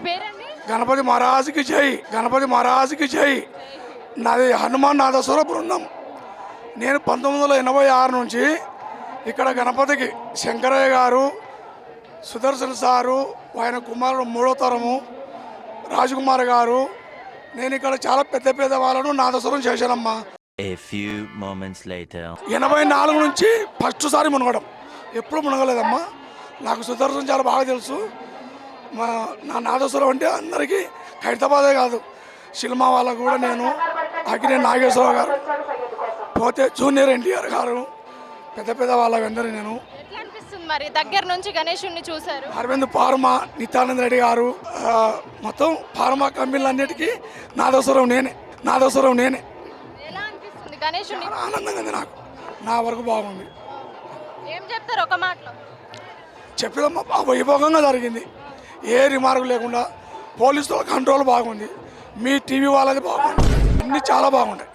పేరండి? గణపతి మహారాజుకి జై, గణపతి మహారాజుకి జై. నాది హనుమాన్ నాదస్వర బృందం. నేను 1986 నుంచి ఇక్కడ గణపతికి శంకరయ్య గారు, సుదర్శన్ సారు, ఆయన కుమారుడు 3వ తరము రాజకుమార్ గారు, నేను ఇక్కడ చాలా పెద్ద పెద్ద వాళ్ళను నాదస్వరం చేశానమ్మా. 84 నుంచి ఫస్ట్ సారి మునగడం, ఎప్పుడు మునగలేదమ్మా. నాకు సుదర్శన్ చాలా బాగా తెలుసు. నా నాదస్వరం అంటే అందరికీ హైదరాబాదే కాదు, సినిమా వాళ్ళకు కూడా నేను అగ్ని నాగేశ్వరరావు గారు, పోతే జూనియర్ ఎన్టీఆర్ గారు, పెద్ద పెద్ద వాళ్ళందరూ నేను. మరి దగ్గర నుంచి గణేశుడిని చూశారు. అరవింద్ ఫార్మా, నిత్యానంద రెడ్డి గారు, మొత్తం ఫార్మా కంపెనీలన్నిటికీ నాదస్వరం నేనే. ఎలా అనిపిస్తుంది గణేశుడిని? ఆనందంగా ఉంది నాకు, నా వరకు బాగుంది. ఏం చెప్తారు ఒక మాటలో? చెప్పేదమ్మా వైభోగంగా జరిగింది, ఏ రిమార్క్ లేకుండా. పోలీసుల కంట్రోల్ బాగుంది, మీ టీవీ వాళ్ళది బాగుంది, అన్నీ చాలా బాగుంటాయి.